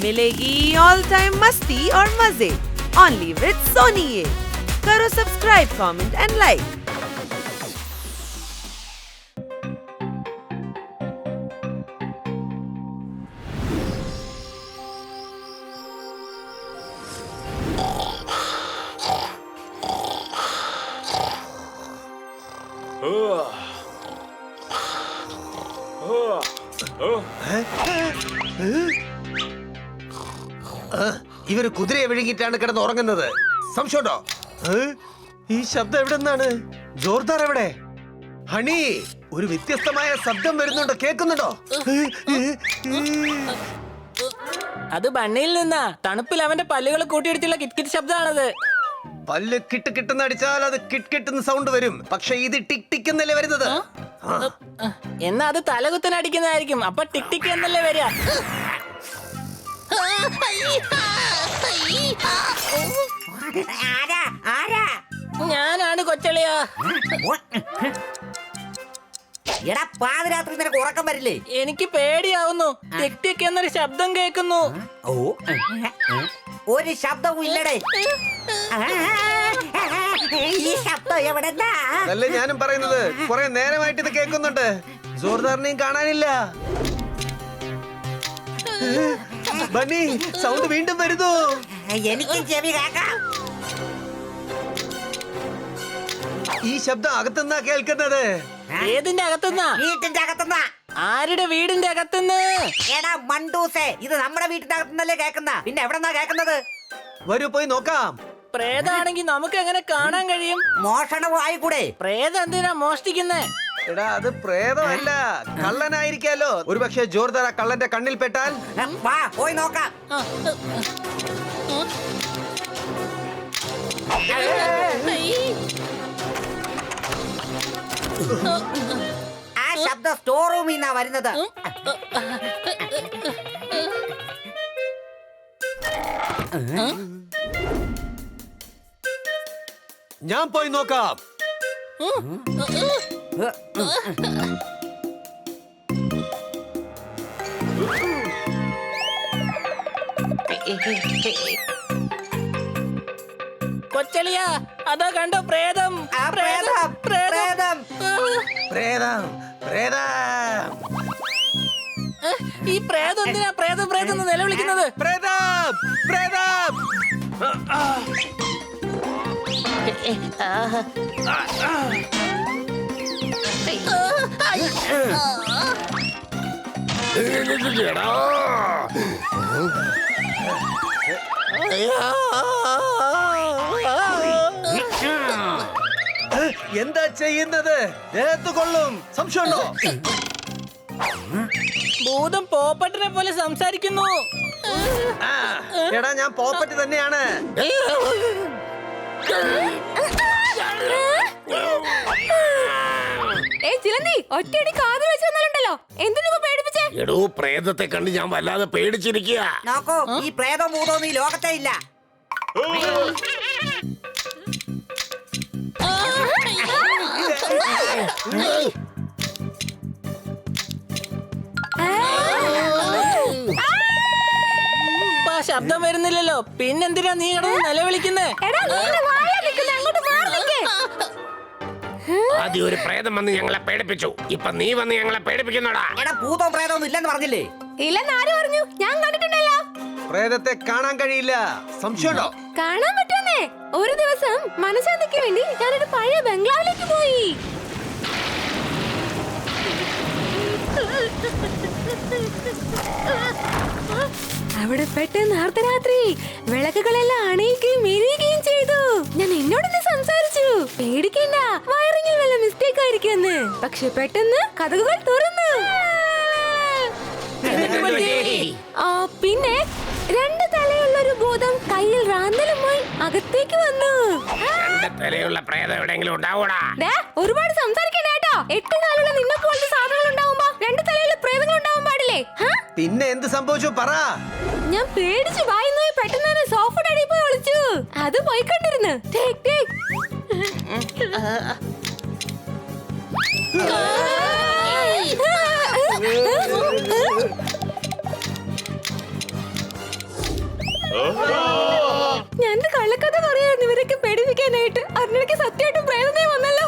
मिलेगी all time मस्ती और मजे ओनली विद सोनी ये। करो सब्सक्राइब, कमेंट एंड लाइक। ഇവര് കുതിരയെ വിഴുങ്ങിയിട്ടാണ് കിടന്ന് ഉറങ്ങുന്നത്. സംശയമുണ്ടോ? ഈ ശബ്ദം എവിടെ നിന്നാണ്? ജോർദാർ എവിടെ? ഹണി, ഒരു വ്യത്യസ്തമായ ശബ്ദം വരുന്നുണ്ടോ? കേൾക്കുന്നുണ്ടോ? അത് ബണ്ണിയിൽ നിന്നാ. തണുപ്പിൽ അവന്റെ പല്ലുകൾ കൂട്ടിയിടിച്ചുള്ള കിറ്റ് ശബ്ദമാണത്. പല്ല് കിട്ട് കിട്ടുന്ന അടിച്ചാൽ അത് കിട്ട് കിട്ടുന്ന സൗണ്ട് വരും. പക്ഷെ ഇത് ടിക് ടിക് എന്നല്ലേ വരുന്നത്. എന്നാ അത് തലകുത്തനടിക്കുന്നതായിരിക്കും. അപ്പൊ ടിക് ടിക് എന്നല്ലേ വരിക. ഞാനാണ് കൊച്ചളിയാ. എടാ, പാതിരാത്രി നിനക്ക് ഉറക്കം വരില്ലേ? എനിക്ക് പേടിയാവുന്നു. ടിക് ടിക് എന്നൊരു ശബ്ദം കേൾക്കുന്നു. ഓ, ഒരു ശബ്ദവും ഇല്ലടേ. ഈ ശബ്ദം എവിടെന്നാ? അല്ലേ ഞാനും പറയുന്നത്. കുറെ നേരമായിട്ട് ഇത് കേൾക്കുന്നുണ്ട്. ജോർദാറിനെയും കാണാനില്ല. ബണ്ണി, സൗണ്ട് വീണ്ടും വരുന്നു. എനിക്കും ചെവി കേക്കാം. ഈ ശബ്ദം അകത്തുനിന്നാ കേൾക്കുന്നത്. ഏതിന്റെ അകത്തുനിന്നാ? വീട്ടിന്റെ അകത്തുനിന്നാ. ആരുടെ വീടിന്റെ അകത്തുനിന്ന്? എടാ മണ്ടൂസേ, ഇത് നമ്മുടെ വീട്ടിന്റെ അകത്തുനിന്നല്ലേ കേക്കുന്ന? പിന്നെ എവിടെന്നാ കേക്കുന്നത്? വരൂ, പോയി നോക്കാം. പ്രേതാണെങ്കി നമുക്ക് എങ്ങനെ കാണാൻ കഴിയും? മോഷണവും ആയിക്കൂടെ? പ്രേതം എന്തിനാ മോഷ്ടിക്കുന്നേ? എടാ, അത് പ്രേതമല്ല, കള്ളനായിരിക്കാലോ. ഒരുപക്ഷെ ജോർദാർ ആ കള്ളന്റെ കണ്ണിൽ പെട്ടാൽ? വാ, പോയി നോക്കാം. ആ ശബ്ദം സ്റ്റോർ റൂമിൽ നിന്നാ വരുന്നത്. ഞാൻ പോയി നോക്കാം. കൊച്ചളിയാ, അതോ കണ്ടോ പ്രേതം? ആ പ്രേതം, പ്രേതം. പ്രേതം, പ്രേതം. ഈ പ്രേതം എന്തിനാ പ്രേതം പ്രേതം എന്ന് നിലവിളിക്കുന്നത്? പ്രേതം, പ്രേതം. എന്താ ചെയ്യുന്നത്? ദേഹത്ത് കൊള്ളും. സംശയമുണ്ടോ? ഭൂതം പോപ്പട്ടിനെ പോലെ സംസാരിക്കുന്നു. എടാ, ഞാൻ പോപ്പറ്റ് തന്നെയാണ്. ഒറ്റയടി കാതിൽ വെച്ച് വന്നാലുണ്ടല്ലോ. എന്തിനാ പേടിപ്പിച്ചേ? എടോ, പ്രേതത്തെ കണ്ട് ഞാൻ വല്ലാതെ പേടിച്ചിരിക്കുക. നോക്കൂ, ഈ പ്രേതം ഭൂതവും ഈ ലോകത്തെ ഇല്ല. ശബ്ദം വരുന്നില്ലല്ലോ. പിന്നെന്തിനാ നീ കിടന്ന് നിലവിളിക്കുന്നേ? ആദ്യം ഒരു പ്രേതം വന്ന് ഞങ്ങളെ പേടിപ്പിച്ചു. ഇപ്പൊ നീ വന്ന് ഞങ്ങളെ പേടിപ്പിക്കുന്നോടാ. എടാ, ഭൂതവും പ്രേതവും ഇല്ലെന്ന് പറഞ്ഞില്ലേ? ഇല്ലെന്ന് ആര് പറഞ്ഞു? ഞാൻ കണ്ടിട്ടുണ്ടല്ലോ. പ്രേതത്തെ കാണാൻ കഴിയില്ല. സംശയമുണ്ടോ? കാണാൻ പറ്റുന്നേ. ഒരു ദിവസം മനഃശാന്തിക്ക് വേണ്ടി ഞാനൊരു പഴയ ബംഗ്ലാവിലേക്ക് പോയി. അവിടെ പെട്ടെന്ന് അർദ്ധരാത്രി വിളക്കുകളെല്ലാം അണയുകയും എരിയുകയും ചെയ്തു. ഞാൻ എന്നോടൊന്ന് സംസാരിച്ചു. പേടിക്കണ്ട, വയറിങ്ങിൽ വല്ല മിസ്റ്റേക്ക് ആയിരിക്കുമെന്ന്. പക്ഷെ പെട്ടെന്ന് കതകുകൾ തുറന്നു. പിന്നെ 2 തലയുള്ളൊരു ഭൂതം കയ്യിൽ റാന്തലുമായി അകത്തേക്ക് വന്നു. 2 തലയുള്ള പ്രേതം എവിടെയെങ്കിലും ഉണ്ടാവൂടാ. ഒരുപാട് സംസാരിക്കണ്ട കേട്ടോ. 8 കാലുള്ള നിന്നെ പോലത്തെ സാധനങ്ങൾ ഉണ്ടാവുമ്പോ 2 തലയുള്ള പ്രേതങ്ങൾ ഉണ്ടാവാൻ പാടില്ലേ? പിന്നെ എന്ത് സംഭവിച്ചു പറ. ഞാൻ പേടിച്ചു വായിന്ന് പെട്ടെന്ന് തന്നെ സോഫയുടെ അടിയിൽ പോയി ഒളിച്ചു. അത് പോയി കണ്ടിരുന്നു. ഞാൻ കള്ളക്കഥ പറയായിരുന്നു ഇവരൊക്കെ പേടിപ്പിക്കാനായിട്ട്. അതിനിടയ്ക്ക് സത്യമായിട്ടും പ്രേതത്തെ വന്നല്ലോ.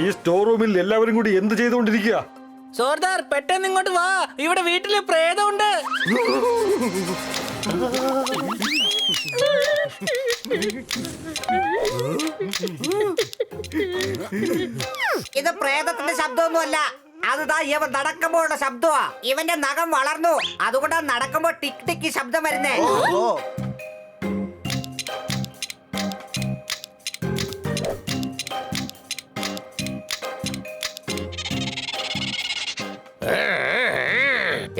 ഈ സ്റ്റോർ റൂമിൽ എല്ലാവരും കൂടി എന്ത് ചെയ്തുകൊണ്ടിരിക്കുക? സോർദാർ പെട്ടെന്ന് ഇങ്ങോട്ട് വാ, ഇവിടെ വീട്ടില് പ്രേതമുണ്ട്. ഇത് പ്രേതത്തിന്റെ ശബ്ദമൊന്നുമല്ല, അതുതാ ഇവൻ നടക്കുമ്പോഴുള്ള ശബ്ദമാ. ഇവന്റെ നഖം വളർന്നു, അതുകൊണ്ടാ നടക്കുമ്പോ ടിക് ടിക്ക് ശബ്ദം വരുന്നേ. ഓ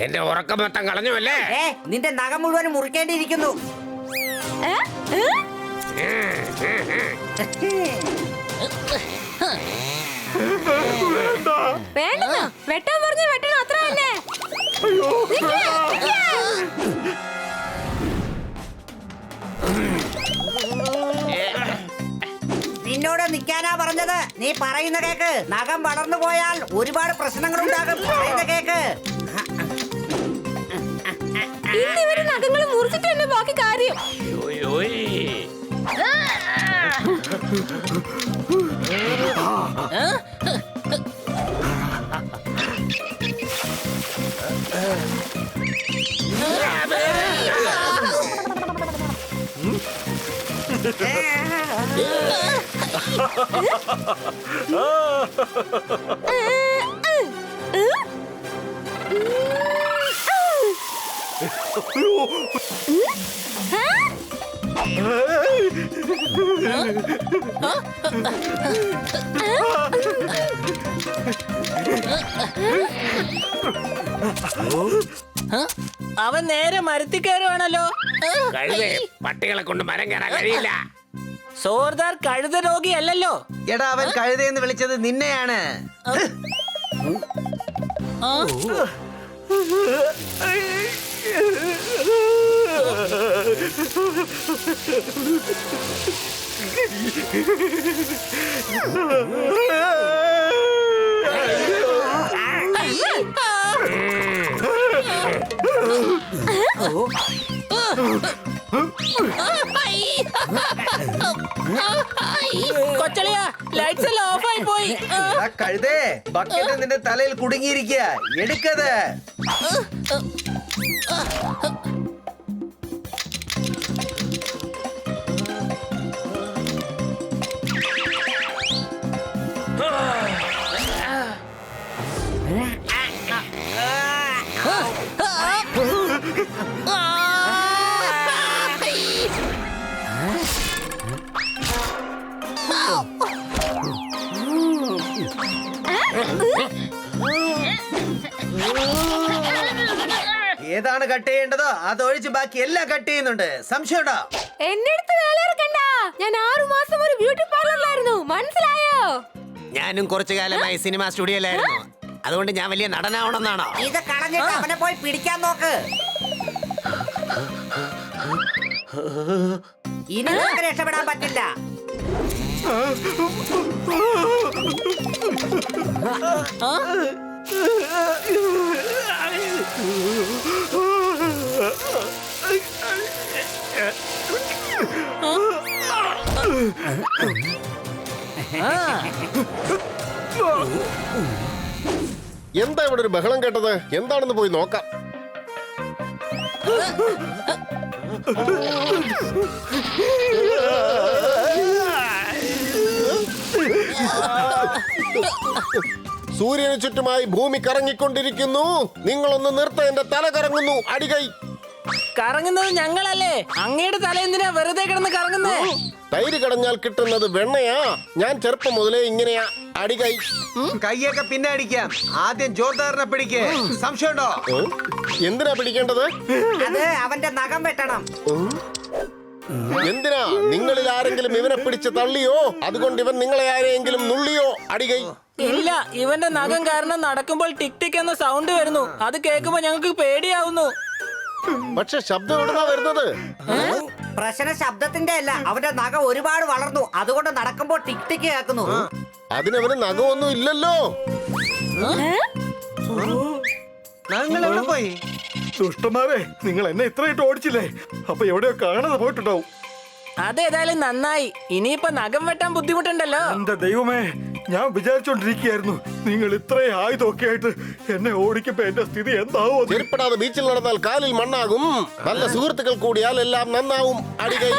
എന്റെ ഉറക്കം മൊത്തം കളഞ്ഞുവല്ലേ? നിന്റെ നഖം മുഴുവനും മുറിക്കേണ്ടിയിരിക്കുന്നു. ഏ? ഏ? വേണ്ടെന്നോ? വെട്ടാൻ പറഞ്ഞ വെട്ടണം, അത്ര തന്നെ. നിന്നോട് നിൽക്കാനാ പറഞ്ഞത്. നീ പറയുന്ന കേക്ക്. നഖം വളർന്നു പോയാൽ ഒരുപാട് പ്രശ്നങ്ങളുണ്ടാകും. പറയുന്ന കേക്ക്. ഇന്ന് ഇവര് നഖങ്ങൾ മുറിച്ചിട്ട് തന്നെ ബാക്കി കാര്യം. അവൻ നേരെ മരത്തിൽ കയറുവാണല്ലോ. കഴുതേ, പട്ടികളെ കൊണ്ട് മരം കയറാൻ കഴിയില്ല. സോർദാർ കഴുത രോഗിയല്ലല്ലോ. എടാ, അവൻ കഴുതയെന്ന് വിളിച്ചത് നിന്നെയാണ്. ആ? കൊച്ചളിയാ, ലൈറ്റ്സ് എല്ലാം ഓഫ് ആയി പോയി. എടാ കഴുതേ, ബക്കറ്റ് നിന്റെ തലയിൽ കുടുങ്ങിയിരിക്കുക. എടുക്കത്. ഏതാണ് കട്ട് ചെയ്യേണ്ടതോ അതൊഴിച്ച് ബാക്കി എല്ലാം കട്ട് ചെയ്യുന്നുണ്ട്. സംശയമുണ്ടോ? എന്റെ അടുത്ത് വേല ഇറക്കണ്ട. ഞാൻ 6 മാസം ഒരു ബ്യൂട്ടി പാർലറിലായിരുന്നു, മനസ്സിലായോ? ഞാനും കുറച്ചു കാലമായി സിനിമ സ്റ്റുഡിയോയിലായിരുന്നു. അതുകൊണ്ട് ഞാൻ വലിയ നടനാവണമെന്നാണോ? ഇത് കളഞ്ഞിട്ട് അവനെ പോയി പിടിക്കാൻ നോക്ക്. ഇനി നമുക്ക് രക്ഷപ്പെടാൻ പറ്റില്ല. എന്താ ഇവിടെ ഒരു ബഹളം കേട്ടത്? എന്താണെന്ന് പോയി നോക്കാം. സൂര്യന് ചുറ്റുമായി ഭൂമി കറങ്ങിക്കൊണ്ടിരിക്കുന്നു. നിങ്ങളൊന്ന് നിർത്ത, എന്റെ തല കറങ്ങുന്നു. അടികൈ. കറങ്ങുന്നത് ഞങ്ങളല്ലേ, അങ്ങയുടെ തല എന്തിനാ വെറുതെ കിടന്ന് കറങ്ങുന്നേ? തൈര് കടഞ്ഞാൽ കിട്ടുന്നത് വെണ്ണയാ. ഞാൻ ചെറുപ്പം മുതലേ ഇങ്ങനെയാ. അടികൈ. കൈയൊക്കെ പിന്നെ അടിക്കാം. ആദ്യം ജോർദാറിനെ പിടിക്ക്. സംശയമുണ്ടോ? എന്തിനാ പിടിക്കേണ്ടത്? അത് അവന്റെ നഖം വെട്ടണം. എന്തിനാ? നിങ്ങളിൽ ആരെങ്കിലും ഇവനെ പിടിച്ച് തള്ളിയോ? അതുകൊണ്ട് ഇവൻ നിങ്ങളെ ആരെയെങ്കിലും നുള്ളിയോ? അടികൈ. ഇല്ല, ഇവന്റെ നഖം കാരണം നടക്കുമ്പോൾ ടിക് ടിക് എന്ന സൗണ്ട് വരുന്നു. അത് കേൾക്കുമ്പോ ഞങ്ങൾക്ക് പേടിയാവുന്നു. പക്ഷെ ശബ്ദം എവിടുന്നാ വരുന്നത്? പ്രശ്ന ശബ്ദത്തിന്റെ അല്ല, അവന്റെ നഖം ഒരുപാട് വളർന്നു, അതുകൊണ്ട് നടക്കുമ്പോ ടിക് ടിക് കേൾക്കുന്നു. അതിനവന് നഖമൊന്നും ഇല്ലല്ലോ. ഞങ്ങൾ എവിടെ പോയി? ദുഷ്ടന്മാരെ, നിങ്ങൾ എന്നെ ഇത്രയിട്ട് ഓടിച്ചില്ലേ? അപ്പൊ എവിടെയോ കാണാതെ പോയിട്ടുണ്ടാവും. അതേതായാലും നന്നായി. ഇനിയിപ്പോ നഖം വെട്ടാൻ ബുദ്ധിമുട്ടുണ്ടല്ലോ. എന്റെ ദൈവമേ, ഞാൻ വിചാരിച്ചോണ്ടിരിക്കുകയായിരുന്നു നിങ്ങൾ ഇത്രയും ആയുധമൊക്കെ ആയിട്ട് എന്നെ ഓടിക്കുമ്പോ എന്റെ സ്ഥിതി എന്താവോ. ചെരുപ്പിടാതെ ബീച്ചിൽ നടന്നാൽ കാലിൽ മണ്ണാകും. നല്ല സുഹൃത്തുക്കൾ കൂടിയാൽ എല്ലാം നന്നാവും. അടികൈ